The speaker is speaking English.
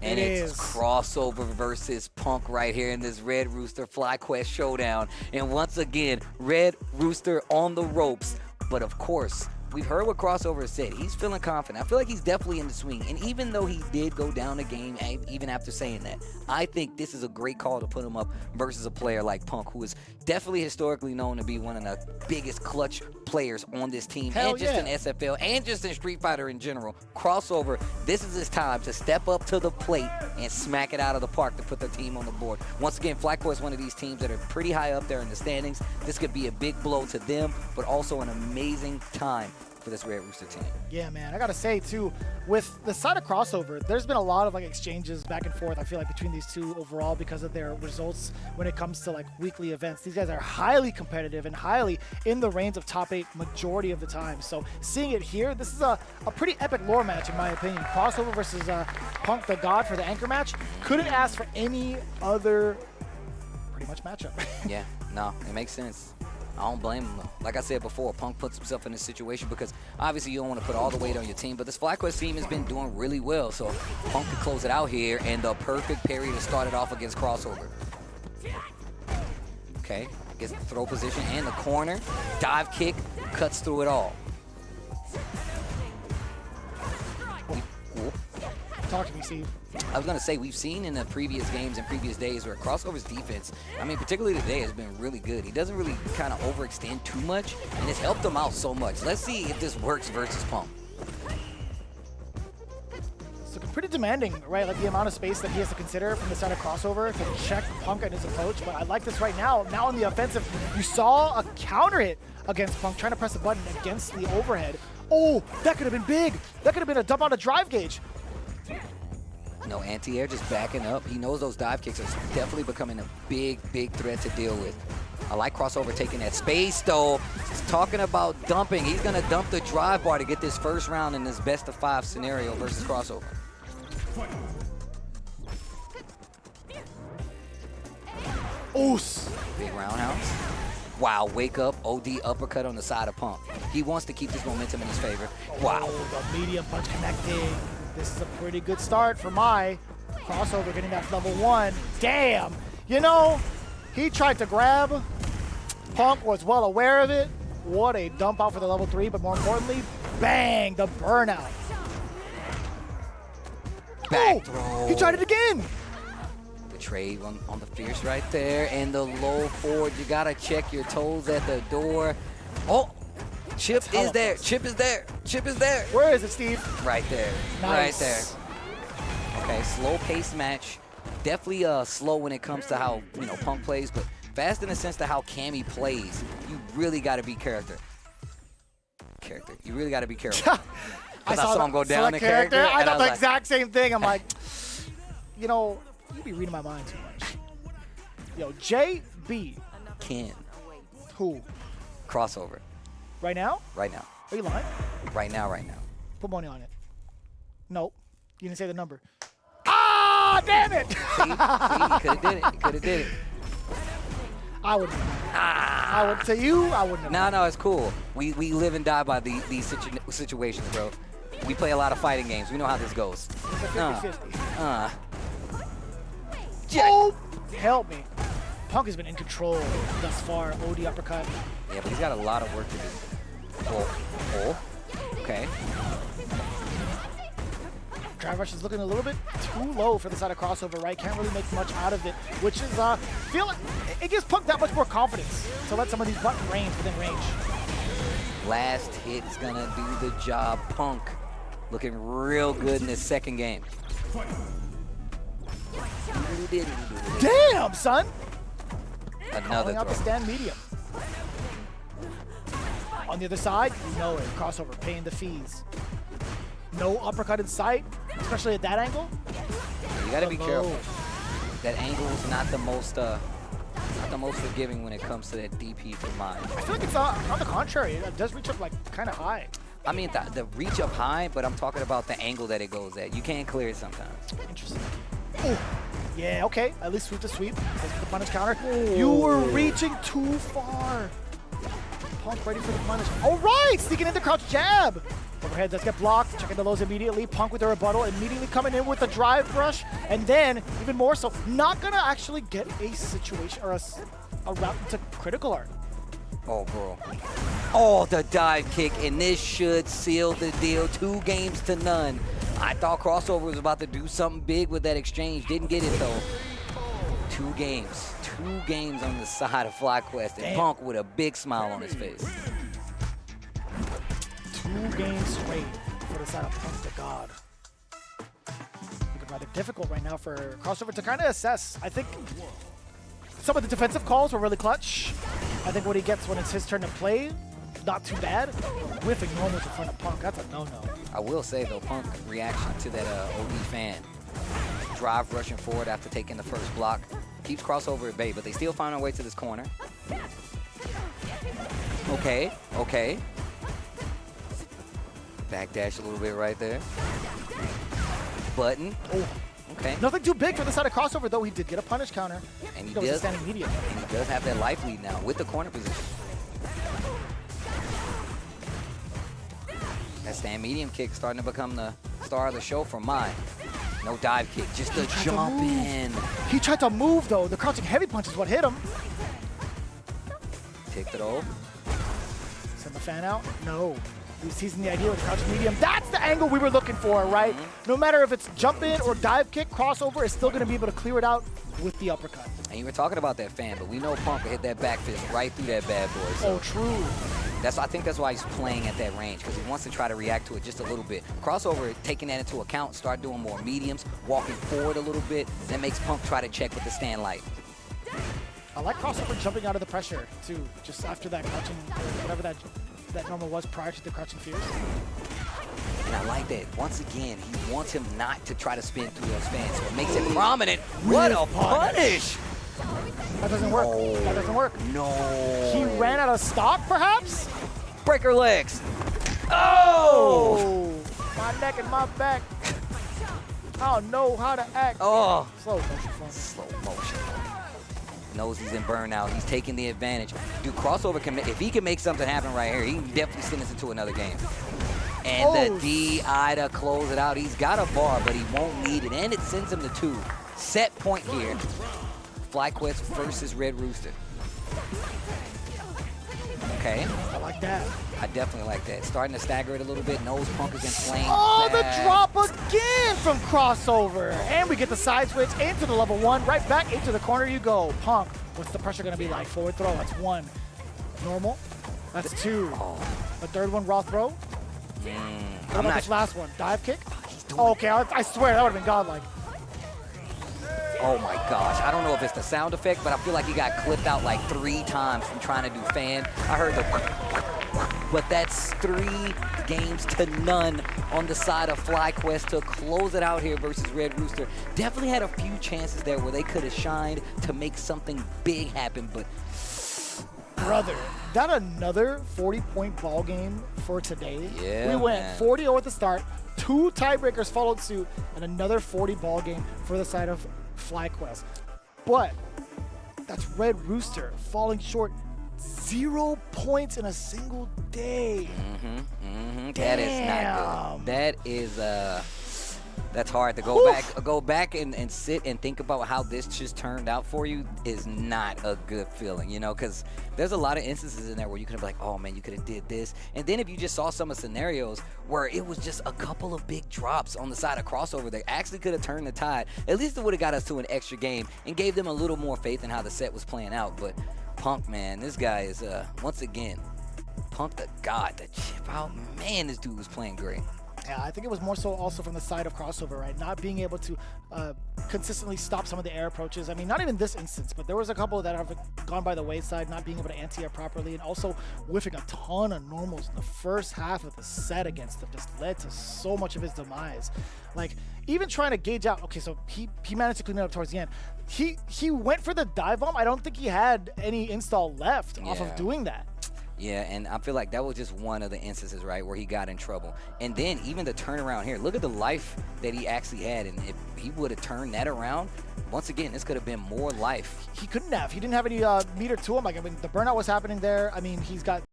And it's crossover versus Punk right here in this Red Rooster FlyQuest showdown. And once again, Red Rooster on the ropes. But of course, we've heard what Crossover said. He's feeling confident. I feel like he's definitely in the swing. And even though he did go down the game, even after saying that, I think this is a great call to put him up versus a player like Punk, who is definitely historically known to be one of the biggest clutch players on this team. And just in SFL and just in Street Fighter in general. Crossover, this is his time to step up to the plate and smack it out of the park to put the team on the board. Once again, FlyQuest is one of these teams that are pretty high up there in the standings. This could be a big blow to them, but also an amazing time for this Red Rooster team. Yeah, man, I gotta say too, with the side of Crossover, there's been a lot of like exchanges back and forth, I feel like, between these two overall because of their results when it comes to like weekly events. These guys are highly competitive and highly in the range of top 8 majority of the time. So seeing it here, this is a pretty epic lore match in my opinion. Crossover versus Punk the God for the anchor match. Couldn't ask for any other pretty much matchup. Yeah, no, it makes sense. I don't blame him, though. Like I said before, Punk puts himself in this situation because obviously you don't want to put all the weight on your team, but this FlyQuest team has been doing really well, so Punk can close it out here, and the perfect parry to start it off against Crossover. Okay, gets the throw position and the corner. Dive kick, cuts through it all. Talk to me, Steve. I was going to say, we've seen in the previous games and previous days where Crossover's defense, I mean, particularly today, has been really good. He doesn't really kind of overextend too much, and it's helped him out so much. Let's see if this works versus Punk. It's looking pretty demanding, right? Like the amount of space that he has to consider from the side of Crossover to check Punk and his approach. But I like this right now. Now on the offensive, you saw a counter hit against Punk, trying to press the button against the overhead. Oh, that could have been big. That could have been a dump on a drive gauge. No anti-air, just backing up. He knows those dive kicks are definitely becoming a big, big threat to deal with. I like Crossover taking that space, though. He's talking about dumping. He's going to dump the drive bar to get this first round in this best-of-5 scenario versus Crossover. Oos. Big roundhouse. Wow, wake up, OD uppercut on the side of Punk. He wants to keep this momentum in his favor. Wow. Oh, the medium punch connecting. This is a pretty good start for my Crossover, getting that level 1. Damn! You know, he tried to grab. Punk was well aware of it. What a dump out for the level 3, but more importantly, bang, the burnout. Back throw. He tried it again. The trade on the fierce right there, and the low forward. You gotta check your toes at the door. Oh! Chip is there. Chip is there. Chip is there. Where is it, Steve? Right there. Nice. Right there. Okay, slow-paced match. Definitely slow when it comes to how Punk plays, but fast in the sense to how Cammy plays. You really got to be character. You really got to be careful. I saw him go down the character. I thought the exact same thing. I'm like, you know, you be reading my mind too much. Yo, JB. Ken. Who? Crossover. Right now? Right now. Are you lying? Right now. Put money on it. Nope. You didn't say the number. Ah, damn it! See, he could have did it. I wouldn't. I would to you. I wouldn't. No, it's cool. We live and die by these situations, bro. We play a lot of fighting games. We know how this goes. It's a 50-50. Oh, help me. Punk has been in control thus far. OD uppercut. Yeah, but he's got a lot of work to do. Oh, okay. Drive rush is looking a little bit too low for the side of Crossover, right? Can't really make much out of it, which is, feel like it gives Punk that much more confidence to let some of these button range within range. Last hit's gonna do the job. Punk looking real good in this second game. Damn, son! Another throw. Out the stand medium. On the other side, you know it. Crossover paying the fees. No uppercut in sight, especially at that angle. You gotta be careful. That angle is not the most forgiving when it comes to that DP for mine. I feel like it's on the contrary. It does reach up like kind of high. I mean, the reach up high, but I'm talking about the angle that it goes at. You can't clear it sometimes. Interesting. Ooh. Yeah, okay. At least sweep to sweep. Let's put the punish counter. Ooh. You were reaching too far. Punk ready for the punish. All right, sneaking in the crouch jab. Overhead does get blocked, checking the lows immediately. Punk with a rebuttal, immediately coming in with the drive rush, and then, even more so, not gonna actually get a situation or a route into critical art. Oh, bro. Oh, the dive kick, and this should seal the deal. 2 games to none. I thought Crossover was about to do something big with that exchange. Didn't get it, though. 2 games. 2 games on the side of FlyQuest, and Punk with a big smile on his face. 2 games straight for the side of Punk to God. Looking rather difficult right now for Crossover to kind of assess. I think some of the defensive calls were really clutch. I think what he gets when it's his turn to play, not too bad. Whiffing normal in front of Punk, that's a no-no. I will say, though, Punk reaction to that OD fan. Drive rushing forward after taking the first block. Keeps Crossover at bay, but they still find their way to this corner. Okay, okay. Backdash a little bit right there. Button. Oh. Okay. Nothing too big for the side of Crossover, though. He did get a punish counter. And he was a standing medium. And he does have that life lead now with the corner position. That stand medium kick starting to become the star of the show for mine. No dive kick, just a jump in. He tried to move, though. The crouching heavy punch is what hit him. Ticked it over. Send the fan out? No. He was teasing the idea with the crouching medium. That's the angle we were looking for, right? No matter if it's jump in or dive kick, Crossover is still going to be able to clear it out with the uppercut. And you were talking about that fan, but we know Punk will hit that back fist right through that bad boy. So oh, true. I think that's why he's playing at that range, because he wants to try to react to it just a little bit. Crossover, taking that into account, start doing more mediums, walking forward a little bit. That makes Punk try to check with the stand light. I like Crossover jumping out of the pressure, too, just after that crouching, whatever that normal was prior to the crouching fierce. And I like that. Once again, he wants him not to try to spin through those fans, so it makes it prominent. What a punish! That doesn't work. No. That doesn't work. No. He ran out of stock, perhaps? Breaker legs. Oh! My neck and my back. I don't know how to act. Oh. Slow motion fun. Slow motion. Knows he's in burnout. He's taking the advantage. Dude, Crossover can, if he can make something happen right here, he can definitely send us into another game. And the DI to close it out. He's got a bar, but he won't need it. And it sends him to 2. Set point here. FlyQuest versus Red Rooster. Okay. I like that. I definitely like that. Starting to stagger it a little bit. Knows Punk is in flame. Oh, the drop again from Crossover. And we get the side switch into the level 1. Right back into the corner you go. Punk, what's the pressure going to be like? Forward throw, that's 1. Normal, that's 2. Oh. The third one, raw throw. What about this last one? Dive kick? Oh, okay, I swear, that would have been godlike. Oh my gosh, I don't know if it's the sound effect, but I feel like he got clipped out like 3 times from trying to do fan. I heard the but that's 3 games to none on the side of FlyQuest to close it out here versus Red Rooster. Definitely had a few chances there where they could have shined to make something big happen, but brother, that another 40-point ball game for today. Yeah, we went 40-0 at the start, 2 tiebreakers followed suit, and another 40 ball game for the side of FlyQuest. But that's Red Rooster falling short 0 points in a single day. That is not good. That is that's hard to go back and sit and think about how this just turned out for you is not a good feeling, you know, because there's a lot of instances in there where you could have been like, oh man, you could have did this. And then if you just saw some of the scenarios where it was just a couple of big drops on the side of Crossover that actually could have turned the tide, at least it would have got us to an extra game and gave them a little more faith in how the set was playing out. But Punk, man, this guy is, once again, Punk the God, the chip out. Man, this dude was playing great. Yeah, I think it was more so also from the side of Crossover, right? Not being able to consistently stop some of the air approaches. I mean, not even this instance, but there was a couple that have gone by the wayside, not being able to anti-air properly, and also whiffing a ton of normals in the first half of the set against them just led to so much of his demise. Like, even trying to gauge out, okay, so he managed to clean it up towards the end. He went for the dive bomb. I don't think he had any install left off of doing that. Yeah, and I feel like that was just one of the instances, right, where he got in trouble. And then even the turnaround here, look at the life that he actually had. And if he would have turned that around, once again, this could have been more life. He couldn't have. He didn't have any meter to him. Like, I mean, the burnout was happening there. I mean, he's got